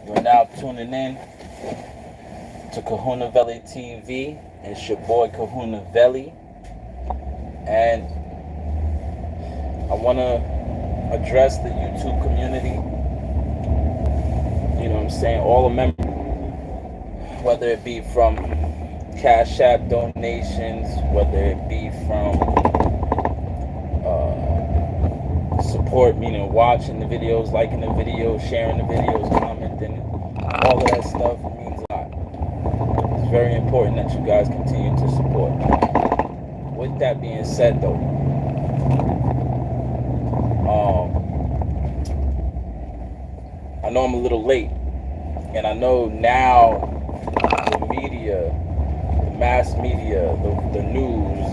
You're now tuning in to KahunaveliTV. It's your boy Kahunaveli, and I want to address the YouTube community. You know what I'm saying? All the members, whether it be from Cashapp donations, whether it be from support, meaning watching the videos, liking the videos, sharing the videos, commenting, all of that stuff means a lot. It's very important that you guys continue to support. With that being said, though, I know I'm a little late, and I know now the media, the mass media, the news,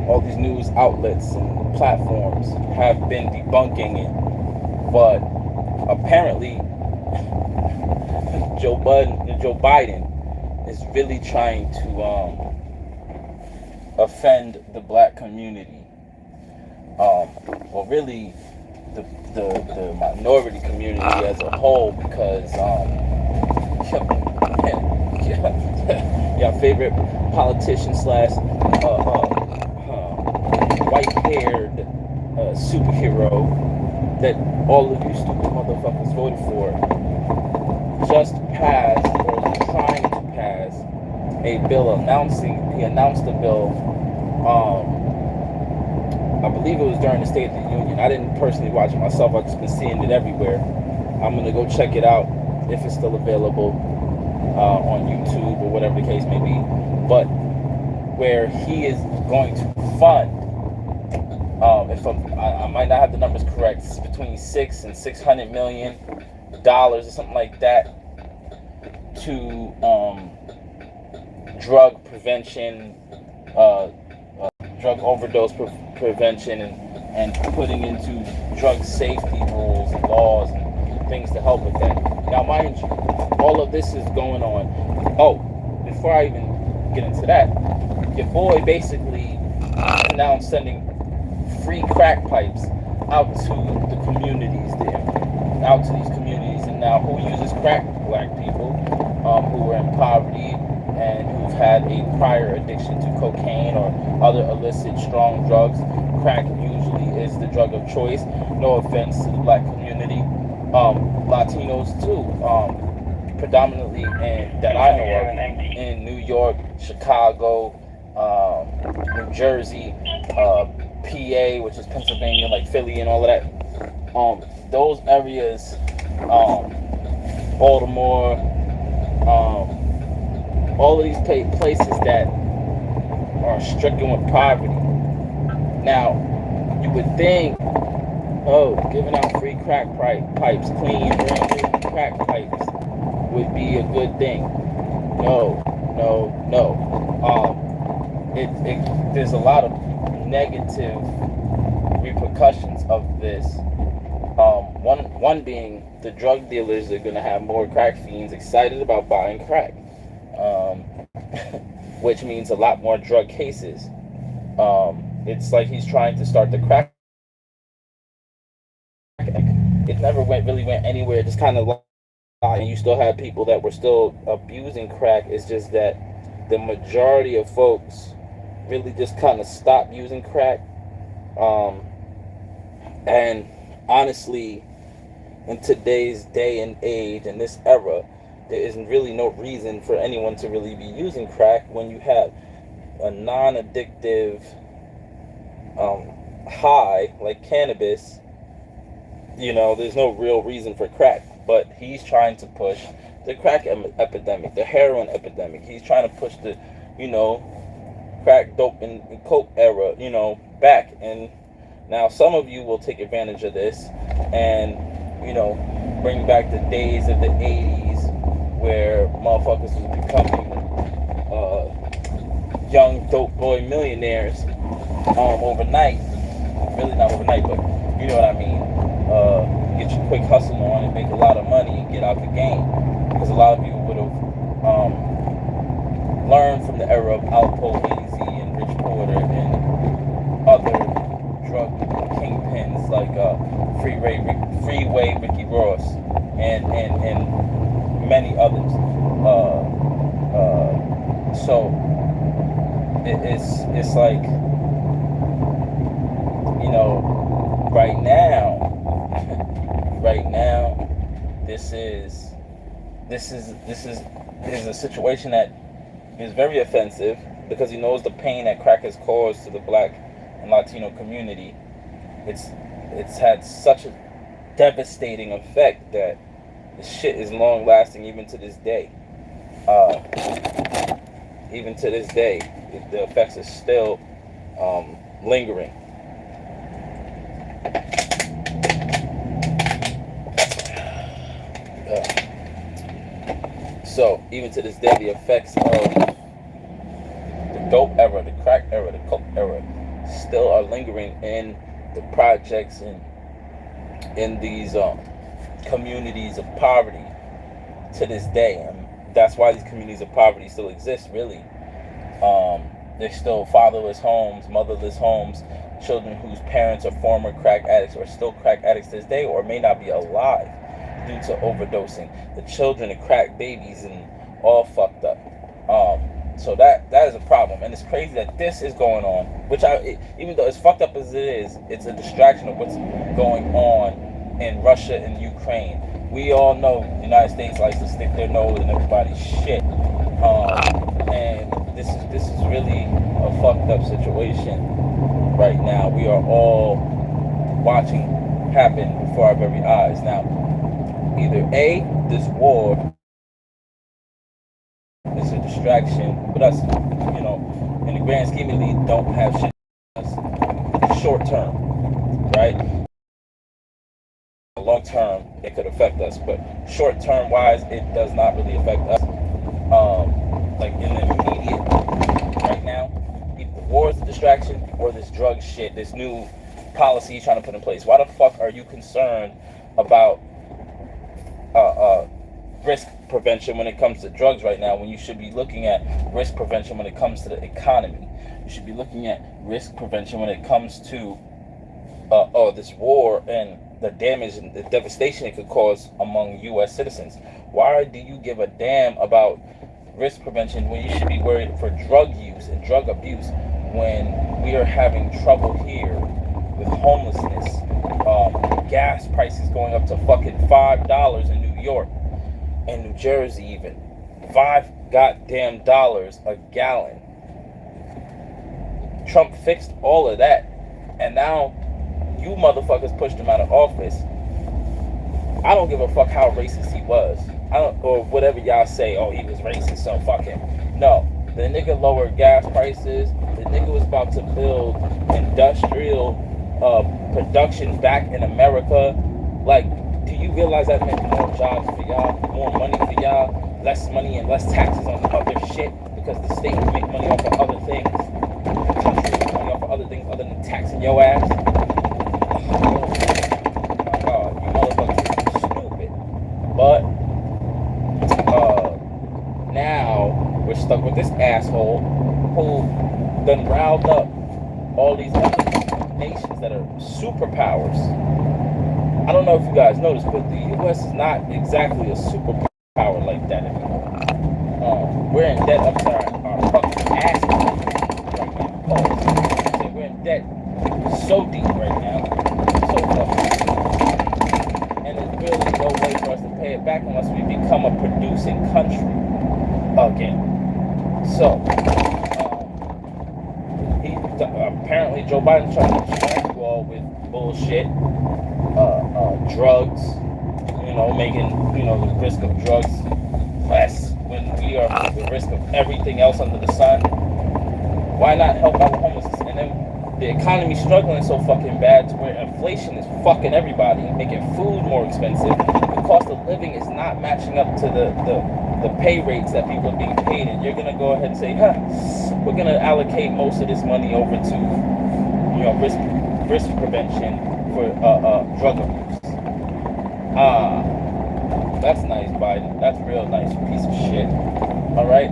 all these news outlets and platforms have been debunking it, but apparently Joe Biden is really trying to offend the black community, well, really the minority community as a whole, because your favorite politician slash white-haired superhero that all of you stupid motherfuckers voted for just passed, or is trying to pass, a bill he announced a bill, I believe it was during the State of the Union. I didn't personally watch it myself, I've just been seeing it everywhere. I'm going to go check it out if it's still available on YouTube or whatever the case may be, but where he is going to fund, if I might not have the numbers correct, it's between $600 and $600 million or something like that, to drug prevention, drug overdose prevention, and putting into drug safety rules and laws and things to help with that. Now, mind you, all of this is going on. Oh, before I even get into that, your boy basically now sending free crack pipes out to the communities there, out to these communities. And now, who uses crack? Black people who are in poverty and who've had a prior addiction to cocaine or other illicit strong drugs. Crack usually is the drug of choice. No offense to the black community. Latinos too, predominantly, and that I know of, in New York, Chicago, New Jersey, PA, which is Pennsylvania, like Philly and all of that. Those areas, Baltimore, all of these places that are stricken with poverty. Now, you would think, giving out free crack pipes, clean, brand new crack pipes, would be a good thing. No. There's a lot of negative repercussions of this. One being the drug dealers are going to have more crack fiends excited about buying crack, which means a lot more drug cases. It's like he's trying to start the crack. It never really went anywhere. Just kind of and you still have people that were still abusing crack. It's just that the majority of folks really just kind of stopped using crack. And honestly, in today's day and age, in this era, there is really no reason for anyone to really be using crack when you have a non-addictive high like cannabis. There's no real reason for crack. But he's trying to push the crack epidemic, the heroin epidemic. He's trying to push the, crack, dope, and coke era, back. And now some of you will take advantage of this and, bring back the days of the 80s where motherfuckers was becoming young dope boy millionaires overnight. Really not overnight, but you know what I mean. Get your quick hustle on and make a lot of money and get out the game. Because a lot of you would have learned from the era of Alpo Hazy and Rich Porter and other drug kingpins like Freeway Ricky Ross, and many others. So it's like, you know, right now, this is a situation that is very offensive, because he knows the pain that crack has caused to the Black and Latino community. It's had such a devastating effect that the shit is long lasting even to this day. The effects are still lingering. So even to this day, the effects of the dope era, the crack era, the coke era still are lingering in the projects and in these communities of poverty to this day. And that's why these communities of poverty still exist, really. They're still fatherless homes, motherless homes, children whose parents are former crack addicts or still crack addicts to this day, or may not be alive due to overdosing. The children are crack babies and all fucked up. So that is a problem, and it's crazy that this is going on. Even though as fucked up as it is, it's a distraction of what's going on in Russia and Ukraine. We all know the United States likes to stick their nose in everybody's shit, and this is really a fucked up situation right now. We are all watching happen before our very eyes. Now, either A, this war is a distraction, but us, in the grand scheme of things, don't have shit short term, right? Long term, it could affect us, but short term wise, it does not really affect us. Like in the immediate, right now, either the war is a distraction or this drug shit, this new policy you're trying to put in place. Why the fuck are you concerned about risk prevention when it comes to drugs right now, when you should be looking at risk prevention when it comes to the economy? You should be looking at risk prevention when it comes to this war and the damage and the devastation it could cause among U.S. citizens. Why do you give a damn about risk prevention when you should be worried for drug use and drug abuse, when we are having trouble here with homelessness, gas prices going up to fucking $5 in New York and New Jersey, even $5 goddamn a gallon. Trump fixed all of that, and now you motherfuckers pushed him out of office. I don't give a fuck how racist he was. Or whatever y'all say, oh, he was racist, so fuck him. No, the nigga lowered gas prices. The nigga was about to build industrial production back in America. Like, do you realize that meant more jobs for y'all, more money for y'all, less money and less taxes on other shit, because the state would make money off of other things. The country would make money off of other things other than taxing your ass. Oh my God, you motherfuckers are stupid. But now we're stuck with this asshole who done riled up all these other nations that are superpowers. I don't know if you guys noticed, but the U.S. is not exactly a superpower like that anymore. We're in debt up to our fucking ass right now. We're in debt so deep right now, so fucking deep. And there's really no way for us to pay it back unless we become a producing country again. So, apparently Joe Biden's trying to distract you all with bullshit. Drugs, making, the risk of drugs less when we are at the risk of everything else under the sun. Why not help out with homelessness? And then the economy's struggling so fucking bad to where inflation is fucking everybody, making food more expensive. The cost of living is not matching up to the pay rates that people are being paid, and you're gonna go ahead and say, we're gonna allocate most of this money over to, risk prevention for drug abuse. That's nice, Biden. That's real nice, piece of shit. All right.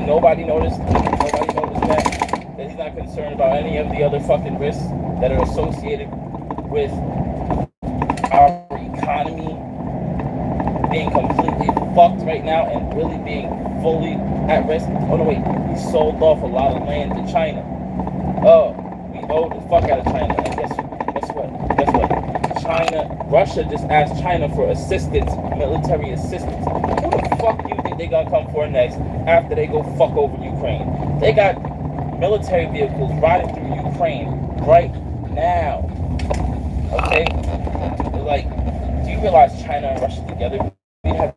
Nobody noticed that that he's not concerned about any of the other fucking risks that are associated with our economy being completely fucked right now and really being fully at risk. Oh no, wait, we sold off a lot of land to China. Oh, we owed the fuck out of China. And guess what? Russia just asked China for assistance, military assistance. Who the fuck do you think they gonna come for next after they go fuck over Ukraine? They got military vehicles riding through Ukraine right now. Okay? Like, do you realize China and Russia together? We have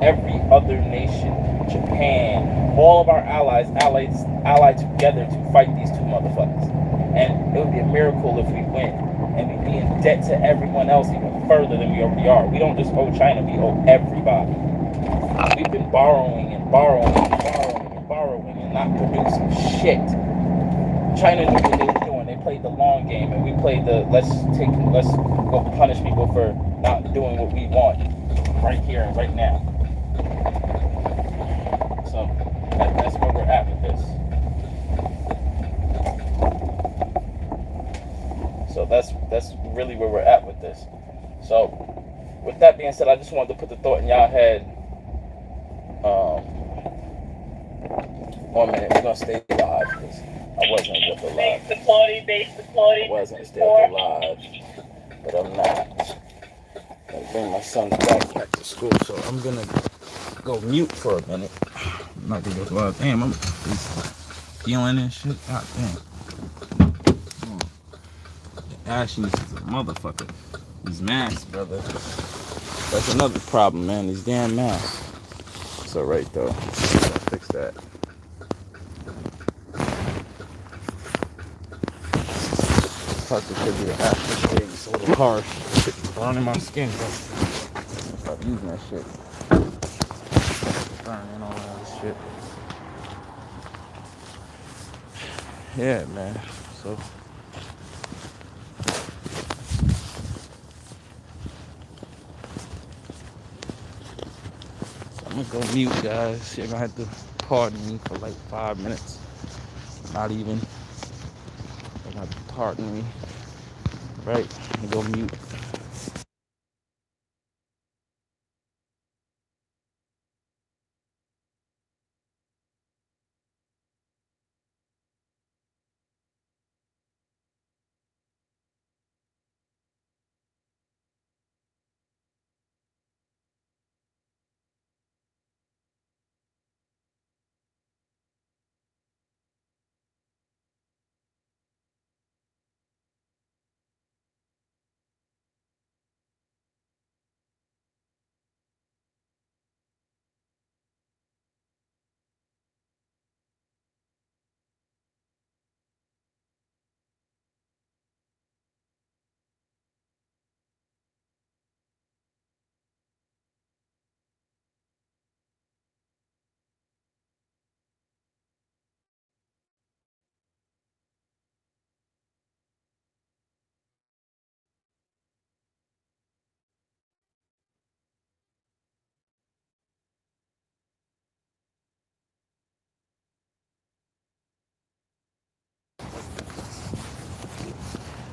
every other nation, Japan, all of our allies allied together to fight these two motherfuckers. And it would be a miracle if we win. And we'd be in debt to everyone else even further than we already are. We don't just owe China, we owe everybody. We've been borrowing and not producing shit. China knew what they were doing. They played the long game, and we played the let's go punish people for not doing what we want right here and right now. So that's where we're at with this. So that's really where we're at with this. So with that being said, I just wanted to put the thought in y'all head. 1 minute, we're gonna stay live because I wasn't with the live. I wasn't still live, but I'm not. I'm gonna bring my son's backpack to school, so I'm gonna go mute for a minute. I'm not gonna go live. Damn, I'm feeling this shit. God damn. Ashiness is a motherfucker. These masks, brother. That's another problem, man. These damn masks. It's alright though. I'll fix that. Probably could be the aftershave. It's a little harsh. Shit's burning my skin, bro. Stop using that shit. Burning all that shit. Yeah, man. So. I'm gonna go mute, guys. You're gonna have to pardon me for like 5 minutes. Not even. You're gonna have to pardon me. Right? I'm gonna go mute.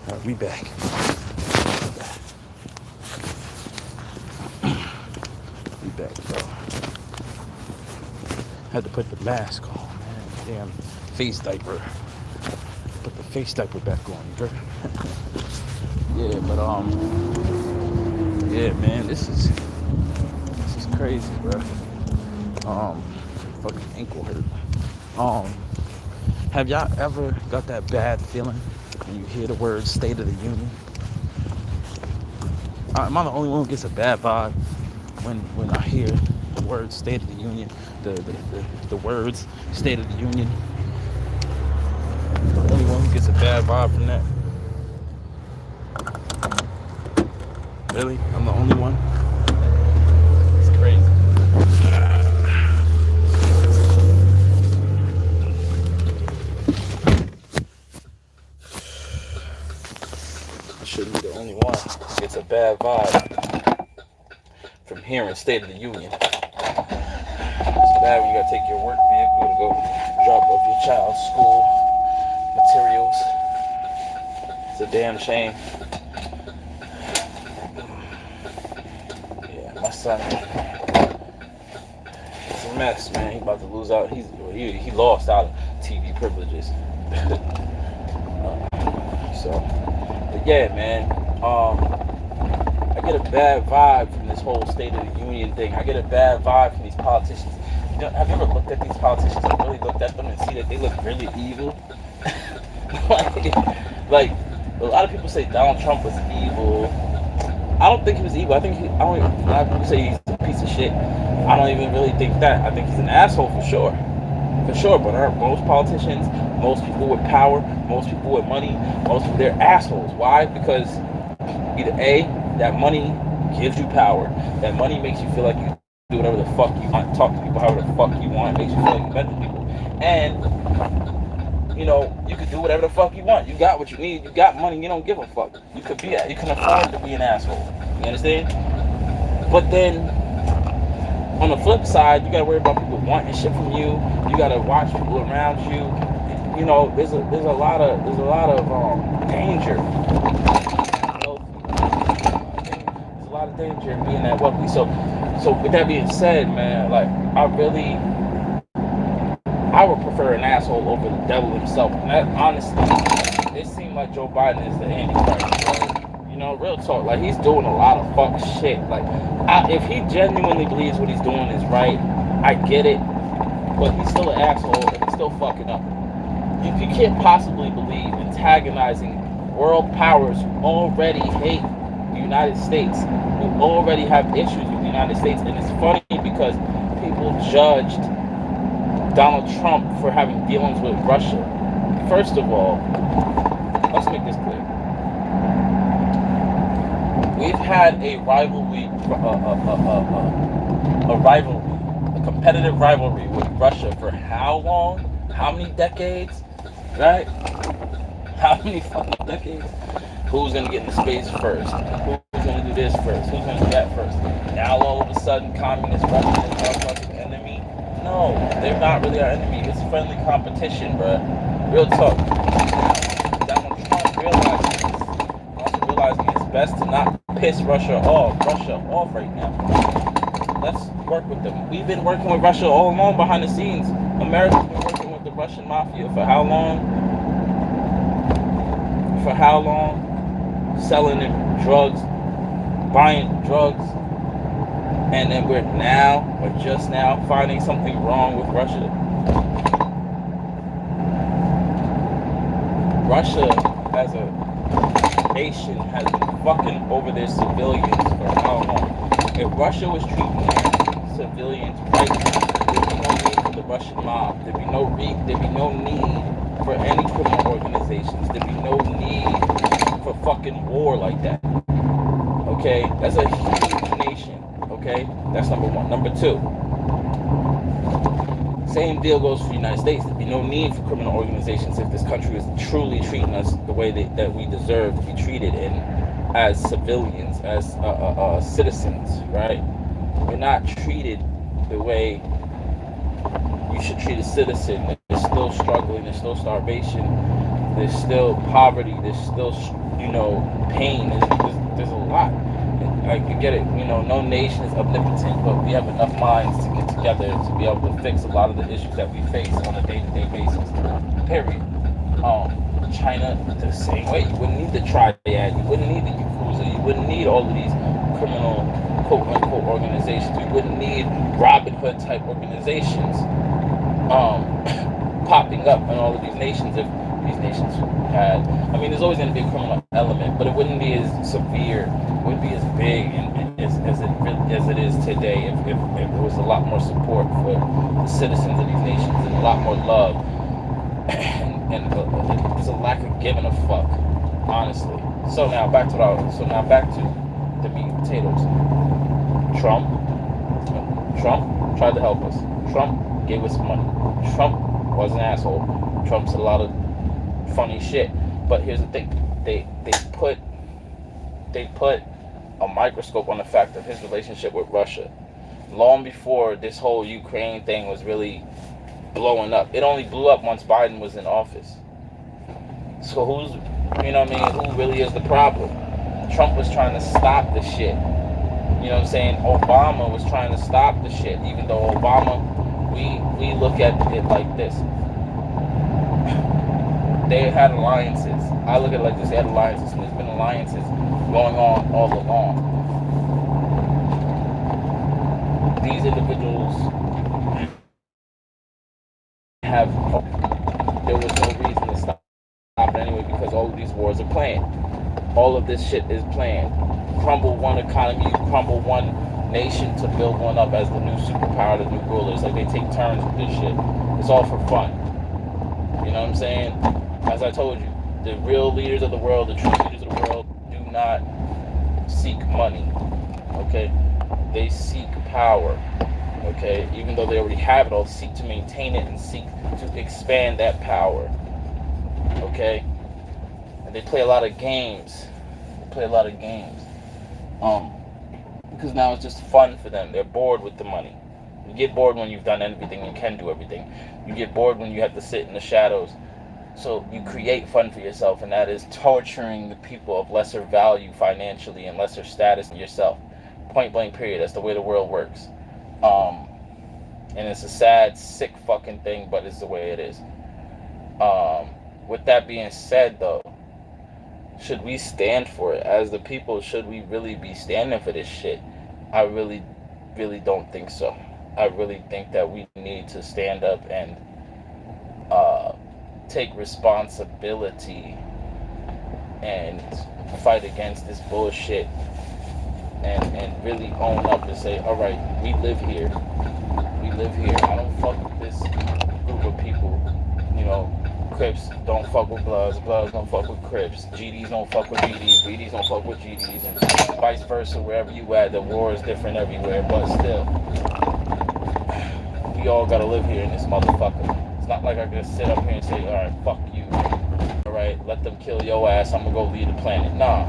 Alright, we back. We back, bro. Had to put the mask on, man. Damn face diaper. Put the face diaper back on, bro. Yeah, but yeah, man, this is crazy, bro. Fucking ankle hurt. Have y'all ever got that bad feeling when you hear the word State of the Union? Am I the only one who gets a bad vibe when I hear the word State of the Union? The words State of the Union. The only one who gets a bad vibe from that. Really? I'm the only one? It's crazy. I shouldn't be the only one who gets a bad vibe from hearing State of the Union. It's bad when you gotta take your work vehicle to go drop off your child's school materials. It's a damn shame. Yeah, my son, it's a mess, man. He about to lose out. He lost out of TV privileges. So, but yeah, man. I get a bad vibe from this whole State of the Union thing. I get a bad vibe from these politicians. Have you ever looked at these politicians and really looked at them and see that they look really evil? like a lot of people say Donald Trump was evil. I don't think he was evil. A lot of people say he's a piece of shit. I don't even really think that. I think he's an asshole for sure. But most politicians, most people with power, most people with money, they're assholes. Why? Because either A, that money gives you power. That money makes you feel like you do whatever the fuck you want, talk to people however the fuck you want. It makes you feel like you're better than people. And, you can do whatever the fuck you want. You got what you need. You got money. You don't give a fuck. You can afford to be an asshole. You understand? But then, on the flip side, you gotta worry about people wanting shit from you. You gotta watch people around you. There's a lot of danger. There's a lot of danger in being that wealthy. So with that being said, man, like I would prefer an asshole over the devil himself. And that, honestly, it seems like Joe Biden is the Antichrist. Right? Real talk. Like, he's doing a lot of fuck shit. Like, if he genuinely believes what he's doing is right, I get it. But he's still an asshole and he's still fucking up. You can't possibly believe antagonizing world powers who already hate the United States, who already have issues with the United States. And it's funny because people judged Donald Trump for having dealings with Russia. First of all, let's make this clear. We've had a rivalry, a competitive rivalry with Russia for how long? How many decades? Right? How many fucking decades? Who's gonna get into space first? Who's gonna do this first? Who's gonna do that first? Now all of a sudden, communist Russia is our fucking enemy? No, they're not really our enemy. It's friendly competition, bruh. Real talk. Donald Trump realizing it's best to not piss Russia off right now. Let's work with them. We've been working with Russia all along behind the scenes. America's been working with the Russian mafia for how long? Selling them drugs, buying drugs, and then we're just now finding something wrong with Russia. Russia as a nation has been fucking over their civilians for how long? If Russia was treating their civilians right, there'd be no need for the Russian mob. There'd be no need for any criminal organizations. There'd be no need for fucking war like that. Okay? That's a huge nation. Okay? That's number one. Number two, same deal goes for the United States. There'd be no need for criminal organizations if this country was truly treating us the way that we deserve to be treated as civilians, as citizens, right? We're not treated the way you should treat a citizen. There's still struggling, there's still starvation, there's still poverty, there's still, pain. There's a lot. I get it, no nation is omnipotent, but we have enough minds to get together to be able to fix a lot of the issues that we face on a day-to-day basis. Period. China, the same way. You wouldn't need the Triad, you wouldn't need the Yakuza, you wouldn't need all of these criminal quote-unquote organizations. We wouldn't need Robin Hood type organizations popping up in all of these nations if these nations had. There's always going to be a criminal element, but it wouldn't be as severe, it wouldn't be as big as it is today if there was a lot more support for the citizens of these nations and a lot more love. And there's a lack of giving a fuck, honestly. So now back to the meat and potatoes. Trump tried to help us. Trump gave us money. Trump was an asshole. Trump said a lot of funny shit. But here's the thing: they put a microscope on the fact of his relationship with Russia long before this whole Ukraine thing was really blowing up. It only blew up once Biden was in office. So who's, you know what I mean, who really is the problem? Trump was trying to stop the shit. You know what I'm saying? Obama was trying to stop the shit. Even though Obama, we look at it like this. They had alliances. I look at it like this. They had alliances. And there's been alliances going on all along. These individuals have, there was no reason to stop it anyway, because all of these wars are planned. All of this shit is planned. Crumble one economy, crumble one nation to build one up as the new superpower, the new rulers. Like, they take turns with this shit. It's all for fun. You know what I'm saying? As I told you, the real leaders of the world, the true leaders of the world, do not seek money. Okay? They seek power. Okay? Even though they already have it all, seek to maintain it and seek to expand that power. Okay? And they play a lot of games. Because now it's just fun for them. They're bored with the money. You get bored when you've done everything and can do everything. You get bored when you have to sit in the shadows. So you create fun for yourself, and that is torturing the people of lesser value financially and lesser status than yourself. Point blank period. That's the way the world works. And it's a sad, sick fucking thing, but it's the way it is. With that being said, though, should we stand for it? As the people, should we really be standing for this shit? I really, really don't think so. I really think that we need to stand up and take responsibility and fight against this bullshit and really own up and say, all right, we live here. I don't fuck with this group of people. You know, Crips don't fuck with Bloods don't fuck with Crips, GDs don't fuck with GDs, BDs don't fuck with GDs, and vice versa. Wherever you at, the war is different everywhere, but still, we all gotta live here in this motherfucker. It's not like I can sit up here and say, all right, fuck you, all right, let them kill your ass, I'm gonna go lead the planet. Nah.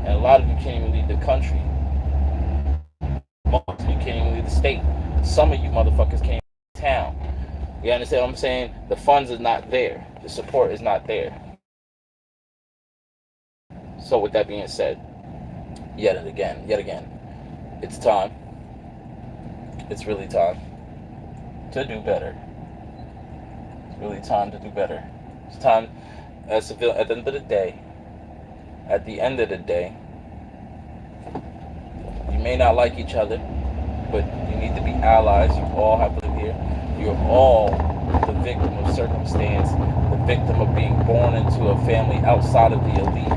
And a lot of you can't even lead the country. Most of you can't even lead the state. Some of you motherfuckers can't even lead the town. You understand what I'm saying? The funds is not there. The support is not there. So with that being said, yet again, it's time. It's really time to do better. It's really time to do better. It's time, at the end of the day, you may not like each other, but you need to be allies. You all have to live here. You're all the victim of circumstance, the victim of being born into a family outside of the elite.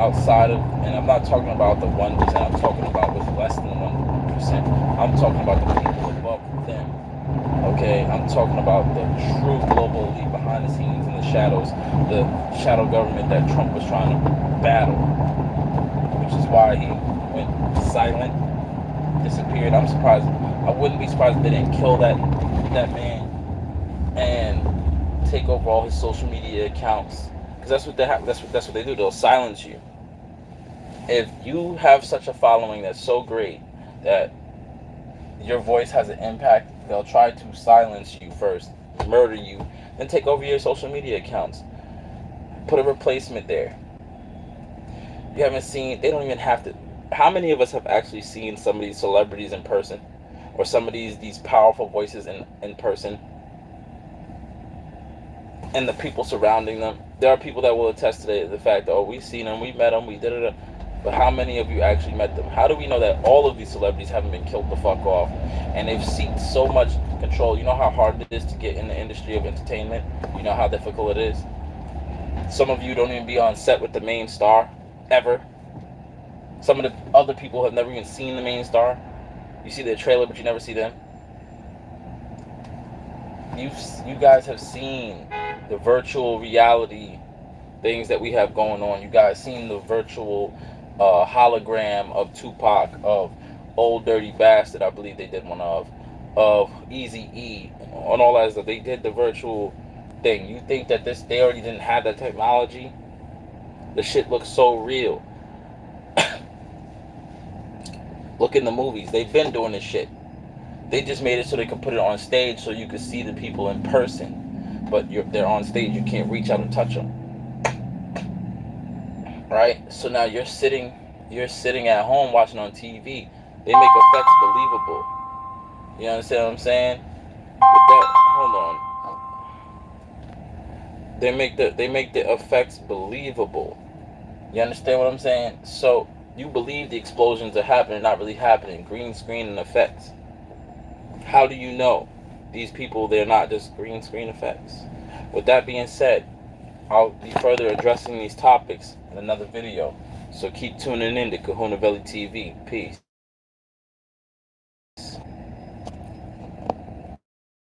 And I'm not talking about the 1%, I'm talking about with less than 1%. I'm talking about the people above them. Okay, I'm talking about the true global elite behind the scenes in the shadows, the shadow government that Trump was trying to battle, which is why he went silent, disappeared. I'm surprised. I wouldn't be surprised if they didn't kill that man and take over all his social media accounts, because that's what they have. That's what they do. They'll silence you. If you have such a following that's so great that your voice has an impact, they'll try to silence you first, murder you, then take over your social media accounts. Put a replacement there. You haven't seen, they don't even have to. How many of us have actually seen some of these celebrities in person? Or some of these powerful voices in person? And the people surrounding them. There are people that will attest to the fact that, oh, we've seen them, we met them, we did it. But how many of you actually met them? How do we know that all of these celebrities haven't been killed the fuck off? And they've seeked so much control. You know how hard it is to get in the industry of entertainment? You know how difficult it is? Some of you don't even be on set with the main star, ever. Some of the other people have never even seen the main star. You see their trailer, but you never see them. You guys have seen the virtual reality things that we have going on. You guys seen the virtual hologram of Tupac, of Old Dirty Bastard, I believe they did one of Eazy-E, and all that. They did the virtual thing. You think that they already didn't have that technology? The shit looks so real. Look in the movies. They've been doing this shit. They just made it so they could put it on stage so you could see the people in person. but they're on stage. You can't reach out and touch them, right? So now you're sitting at home watching on TV. They make effects believable. You understand what I'm saying? With that, hold on. They make the effects believable. You understand what I'm saying? So you believe the explosions are happening, not really happening. Green screen and effects. How do you know these people, they're not just green screen effects? With that being said, I'll be further addressing these topics in another video. So keep tuning in to KahunaveliTV. Peace.